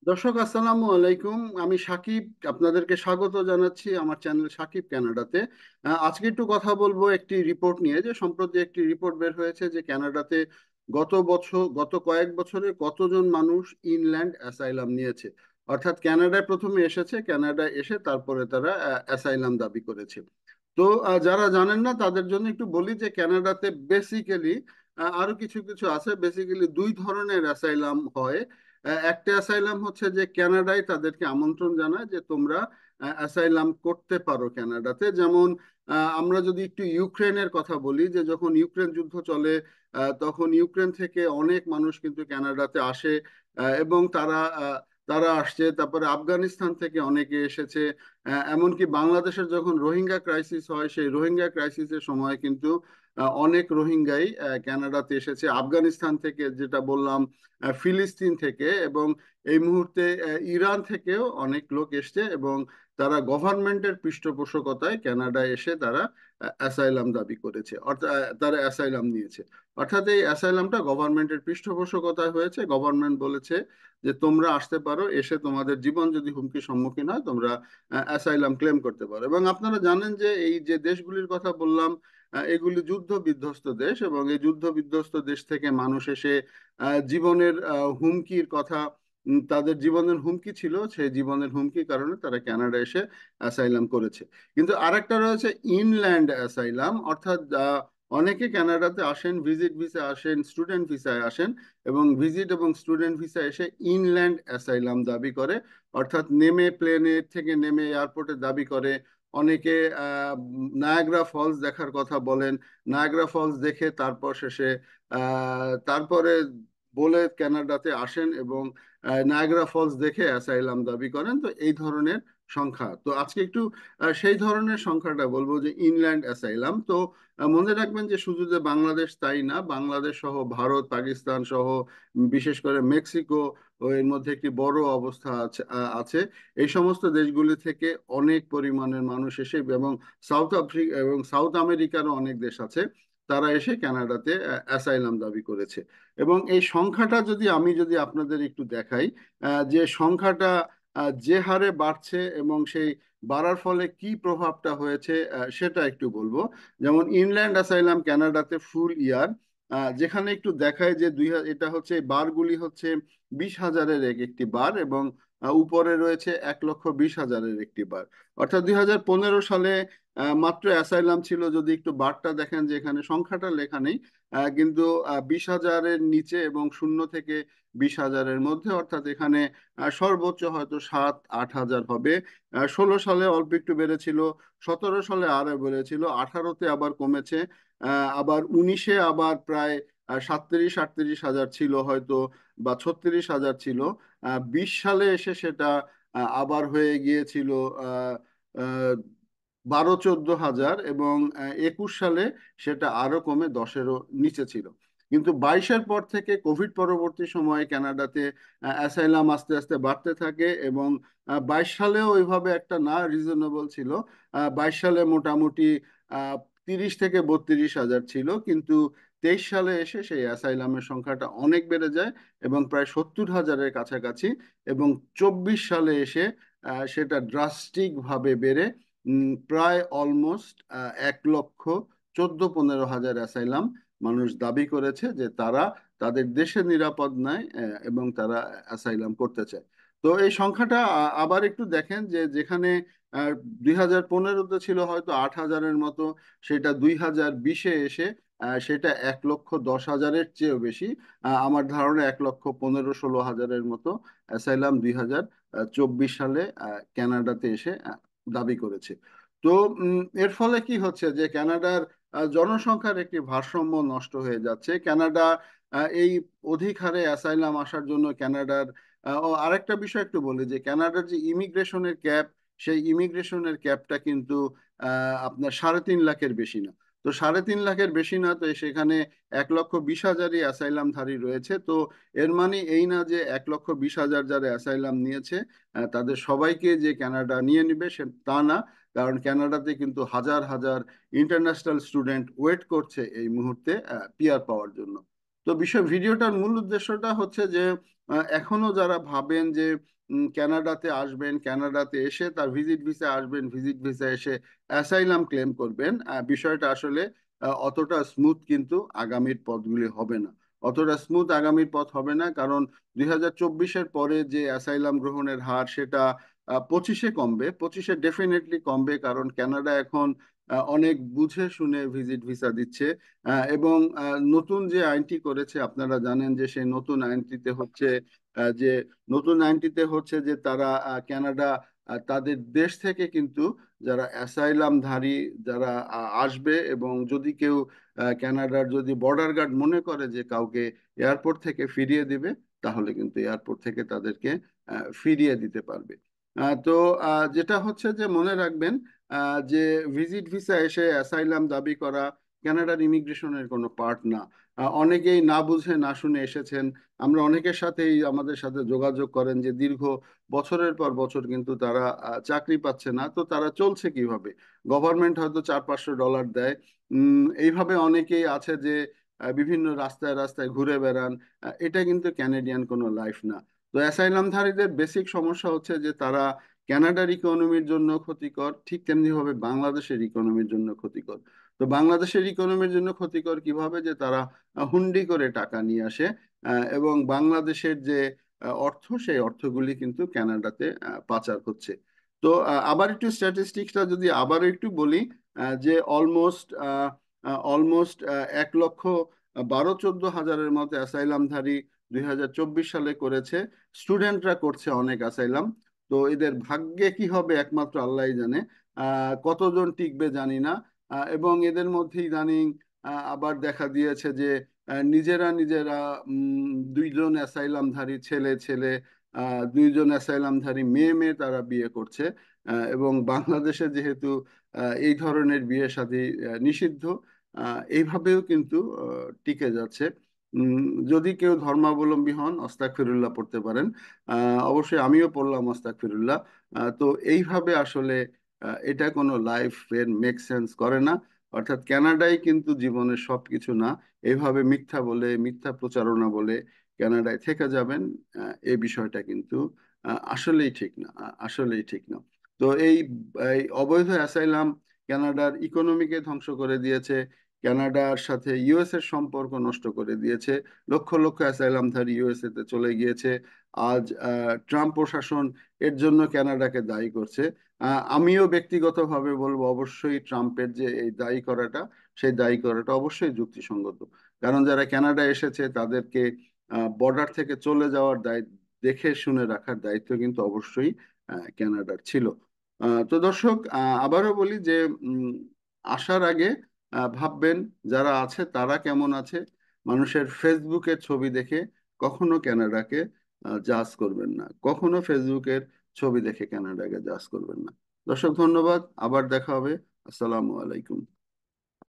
দর্শক আসসালামু আলাইকুম। আমি সাকিব, আপনাদেরকে স্বাগত জানাচ্ছি আমার চ্যানেল সাকিব কানাডাতে। আজকে একটু কথা বলবো একটি রিপোর্ট নিয়ে, যে সম্প্রতি একটি রিপোর্ট বের হয়েছে যে কানাডাতে গত কয়েক বছরে কতজন মানুষ ইনল্যান্ড অ্যাসাইলাম নিয়েছে। অর্থাৎ কানাডায় প্রথমে এসেছে, কানাডায় এসে তারপরে তারা অ্যাসাইলাম দাবি করেছে। তো যারা জানেন না তাদের জন্য একটু বলি যে কানাডাতে বেসিক্যালি আরো কিছু কিছু আছে। বেসিক্যালি দুই ধরনের অ্যাসাইলাম হয়। একটা অ্যাসাইলাম হচ্ছে যে কানাডায় তাদেরকে আমন্ত্রণ জানায় যে তোমরা অ্যাসাইলাম করতে পারো কানাডাতে। যেমন আমরা যদি একটু ইউক্রেনের কথা বলি, যে যখন ইউক্রেন যুদ্ধ চলে তখন ইউক্রেন থেকে অনেক মানুষ কিন্তু কানাডাতে আসে। এবং তারা আসছে, তারপরে আফগানিস্তান থেকে অনেকে এসেছে। এমনকি বাংলাদেশের যখন রোহিঙ্গা ক্রাইসিস হয়, সেই রোহিঙ্গা ক্রাইসিসের সময় কিন্তু অনেক রোহিঙ্গাই কানাডাতে এসেছে আফগানিস্তান থেকে, যেটা বললাম, ফিলিস্তিন থেকে, এবং এই মুহূর্তে ইরান থেকেও অনেক লোক এসছে। এবং তারা গভর্নমেন্টের পৃষ্ঠপোষকতায় কানাডায় এসে তারা অ্যাসাইলাম দাবি করেছে, অর্থাৎ তারা অ্যাসাইলাম নিয়েছে। অর্থাৎ এই অ্যাসাইলামটা গভর্নমেন্টের পৃষ্ঠপোষকতায় হয়েছে। গভর্নমেন্ট বলেছে যে তোমরা আসতে পারো, এসে তোমাদের জীবন যদি হুমকির সম্মুখীন হয় তোমরা অ্যাসাইলাম ক্লেম করতে পারো। এবং আপনারা জানেন যে এই যে দেশগুলির কথা বললাম, এগুলি যুদ্ধ বিধ্বস্ত দেশ, এবং এই যুদ্ধ বিধ্বস্ত দেশ থেকে মানুষ এসে জীবনের হুমকির কথা, তাদের জীবনের হুমকি ছিল, সেই জীবনের হুমকির কারণে তারা কানাডা এসে অ্যাসাইলাম করেছে। কিন্তু আরেকটা রয়েছে ইনল্যান্ড অ্যাসাইলাম, অর্থাৎ অনেকে কানাডাতে আসেন, ভিজিট ভিসা আসেন, স্টুডেন্ট ভিসায় আসেন, এবং ভিজিট এবং স্টুডেন্ট ভিসা এসে ইনল্যান্ড অ্যাসাইলাম দাবি করে। অর্থাৎ নেমে প্লেনে থেকে নেমে এয়ারপোর্টে দাবি করে। অনেকে নায়াগ্রা ফলস দেখার কথা বলেন, নায়াগ্রা ফলস দেখে তারপর শেষে তারপরে বলে কানাডাতে আসেন, এবং নায়াগ্রা ফলস দেখে অ্যাসাইলাম দাবি করেন। তো এই ধরনের সংখ্যা, তো আজকে একটু সেই ধরনের সংখ্যাটা বলবো, যে ইনল্যান্ড অ্যাসাইলাম। তো মনে রাখবেন যে শুধু যে বাংলাদেশ তাই না, বাংলাদেশ সহ ভারত, পাকিস্তান সহ বিশেষ করে মেক্সিকো, ও এর মধ্যে একটি বড় অবস্থা আছে। এই সমস্ত দেশগুলি থেকে অনেক পরিমাণের মানুষ এসে, এবং সাউথ আফ্রিকা এবং সাউথ আমেরিকারও অনেক দেশ আছে, তারা এসে কানাডাতে অ্যাসাইলাম দাবি করেছে। এবং এই সংখ্যাটা যদি আপনাদের একটু দেখাই, যে সংখ্যাটা যে হারে বাড়ছে, এবং সেই বাড়ার ফলে কি প্রভাবটা হয়েছে সেটা একটু বলবো। যেমন ইনল্যান্ড অ্যাসাইলাম কানাডাতে ফুল ইয়ার, যেখানে একটু দেখায় যে এটা হচ্ছে, বারগুলি হচ্ছে 20,000-এর একটি বার, এবং উপরে রয়েছে 1,20,000-এর একটি বার। অর্থাৎ 2015 সালে মাত্র অ্যাসাইলাম ছিল, যদি একটু বারটা দেখেন যে এখানে সংখ্যাটা লেখা নেই, কিন্তু 20,000-এর নিচে এবং 0 থেকে 20,000-এর মধ্যে। অর্থাৎ এখানে সর্বোচ্চ হয়তো 7-8 হাজার হবে। 16 সালে অল্প একটু বেড়েছিল, 17 সালে আরো বেড়েছিল, 18-তে আবার কমেছে, আবার 19-এ আবার প্রায় 37-38 হাজার ছিল হয়তো, বা 36 হাজার ছিল। 20 সালে এসে সেটা আবার হয়ে গিয়েছিল আহ, আহ, 12-14 হাজার, এবং 21 সালে সেটা আরো কমে 10-এরও নিচে ছিল। কিন্তু 22-এর পর থেকে কোভিড পরবর্তী সময়ে কানাডাতে অ্যাসাইলাম আস্তে আস্তে বাড়তে থাকে, এবং 22 সালেও ওইভাবে একটা না রিজনেবল ছিল। 22 সালে মোটামুটি আহ 30 থেকে 32 হাজার ছিল, কিন্তু 23 সালে এসে সেই অ্যাসাইলামের সংখ্যাটা অনেক বেড়ে যায়, এবং প্রায় 70 হাজারের কাছাকাছি। এবং 24 সালে এসে সেটা ড্রাস্টিক ভাবে বেড়ে প্রায় অলমোস্ট 1,14-15 হাজার অ্যাসাইলাম মানুষ দাবি করেছে যে তারা তাদের দেশে নিরাপদ নয়, এবং তারা অ্যাসাইলাম করতে চায়। তো এই সংখ্যাটা আবার একটু দেখেন, যে যেখানে 2015-তে ছিল হয়তো 8 হাজারের মতো, সেটা 2020-এ এসে সেটা 1,10,000-এর চেয়েও বেশি। আমার ধারণা 1,15-16 হাজারের মতো অ্যাসাইলাম 2024 সালে কানাডাতে এসে দাবি করেছে। তো এর ফলে কি হচ্ছে, যে কানাডার জনসংখ্যার একটি ভারসাম্য নষ্ট হয়ে যাচ্ছে। কানাডা এই অধিক হারে অ্যাসাইলাম আসার জন্য কানাডার ও আরেকটা বিষয় একটু বলি, যে কানাডার যে ইমিগ্রেশনের ক্যাপ, সেই ইমিগ্রেশনের ক্যাপটা কিন্তু আপনার 3.5 লাখের বেশি না। তো 3.5 লাখের বেশি না, তো সেখানে 1,20,000-ই অ্যাসাইলামধারী রয়েছে। তো এর মানে এই না যে 1,20,000 যারা অ্যাসাইলাম নিয়েছে তাদের সবাইকে যে কানাডা নিয়ে নিবে, সে তা না। কারণ কানাডাতে কিন্তু হাজার হাজার ইন্টারন্যাশনাল স্টুডেন্ট ওয়েট করছে এই মুহূর্তে পিআর পাওয়ার জন্য। তো ভিডিওটার মূল উদ্দেশ্যটা হচ্ছে যে এখনো যারা ভাবেন যে কানাডাতে আসবেন, কানাডাতে এসে তার ভিজিট ভিসা আসবেন, ভিজিট ভিসা এসে অ্যাসাইলাম ক্লেম করবেন, বিষয়টা আসলে অতটা স্মুথ কিন্তু আগামীর পথগুলি হবে না। অতটা স্মুথ আগামীর পথ হবে না, কারণ 2024-এর পরে যে অ্যাসাইলাম গ্রহণের হার সেটা 25-এ কমবে, 25-এ ডেফিনেটলি কমবে, কারণ কানাডা এখন অনেক বুঝে শুনে ভিজিট ভিসা দিচ্ছে। এবং নতুন যে আইনটি করেছে, আপনারা জানেন যে সেই নতুন আইনটিতে হচ্ছে যে নতুন আইনটিতে হচ্ছে যে তারা কানাডা তাদের দেশ থেকে কিন্তু যারা অ্যাসাইলামধারী যারা আসবে, এবং যদি কেউ কানাডার যদি বর্ডার গার্ড মনে করে যে কাউকে এয়ারপোর্ট থেকে ফিরিয়ে দিবে, তাহলে কিন্তু এয়ারপোর্ট থেকে তাদেরকে ফিরিয়ে দিতে পারবে। তো যেটা হচ্ছে যে মনে রাখবেন যে ভিজিট ভিসা এসে অ্যাসাইলাম দাবি করা কানাডার ইমিগ্রেশনের কোনো পার্ট না। অনেকেই না বুঝে না শুনে এসেছেন। আমরা অনেকের সাথেই আমাদের সাথে যোগাযোগ করেন যে দীর্ঘ বছরের পর বছর কিন্তু তারা চাকরি পাচ্ছে না, তো তারা চলছে কিভাবে? গভর্নমেন্ট হয়তো $400-500 দেয়। এইভাবে অনেকেই আছে যে বিভিন্ন রাস্তায় রাস্তায় ঘুরে বেড়ান। এটা কিন্তু ক্যানাডিয়ান কোনো লাইফ না। তো অ্যাসাইলামধারীদের বেসিক সমস্যা হচ্ছে যে তারা কানাডার ইকোনমির জন্য ক্ষতিকর, ঠিক তেমনি ভাবে বাংলাদেশের ইকোনমির জন্য ক্ষতিকর। তো বাংলাদেশের ইকোনমির জন্য ক্ষতিকর কিভাবে? যে তারা হুন্ডি করে টাকা নিয়ে আসে, এবং বাংলাদেশের যে অর্থ, সেই অর্থগুলি কিন্তু কানাডাতে পাচার হচ্ছে। তো আবার একটু স্ট্যাটিস্টিক্সটা যদি আবার একটু বলি, যে অলমোস্ট 1,12,14,000-এর মতো অ্যাসাইলামধারী 2024 সালে করেছে। স্টুডেন্টরা করছে অনেক অ্যাসাইলাম। তো এদের ভাগ্যে কি হবে একমাত্র আল্লাহই জানে। কতজন টিকবে জানি না। এবং এদের মধ্যে ইদানিং আবার দেখা দিয়েছে যে নিজেরা নিজেরা দুইজন অ্যাসাইলামধারী ছেলে ছেলে, দুইজন অ্যাসাইলামধারী মেয়ে মেয়ে তারা বিয়ে করছে। এবং বাংলাদেশে যেহেতু এই ধরনের বিয়ে শাদী নিষিদ্ধ, এইভাবেও কিন্তু টিকে যাচ্ছে। উম, যদি কেউ ধর্মাবলম্বী হন, আস্তাগফিরুল্লাহ পড়তে পারেন। অবশ্যই আমিও পড়লাম আস্তাগফিরুল্লাহ। তো এইভাবে আসলে এটা কোনো লাইফ এর মেক সেন্স করে না। অর্থাৎ কানাডাই কিন্তু জীবনের সবকিছু না, এইভাবে মিথ্যা বলে, মিথ্যা প্রচারণা বলে কানাডায় থেকে যাবেন, এই বিষয়টা কিন্তু আসলেই ঠিক না, আসলেই ঠিক না। তো এই অবৈধ অ্যাসাইলাম কানাডার ইকোনমিকে ধ্বংস করে দিয়েছে, কানাডার সাথে ইউএস এর সম্পর্ক নষ্ট করে দিয়েছে। লক্ষ লক্ষ অ্যাসাইলামধারী ইউএসএ তে চলে গিয়েছে। আজ ট্রাম্প প্রশাসন এর জন্য কানাডাকে দায়ী করছে। আমিও ব্যক্তিগতভাবে বলবো অবশ্যই ট্রাম্পের যে এই দায়ী করাটা, সেই দায়ী করাটা অবশ্যই যুক্তিসঙ্গত। কারণ যারা কানাডা এসেছে তাদেরকে বর্ডার থেকে চলে যাওয়ার দায়িত্ব, দেখে শুনে রাখার দায়িত্ব কিন্তু অবশ্যই কানাডার ছিল। তো দর্শক, আবারও বলি যে উম, আসার আগে ভাববেন যারা আছে তারা কেমন আছে। মানুষের ফেসবুকের ছবি দেখে কখনো কানাডাকে জাজ করবেন না, কখনো ফেসবুকের ছবি দেখে কানাডাকে জাজ করবেন না। দর্শক, ধন্যবাদ, আবার দেখা হবে। আসসালামু আলাইকুম।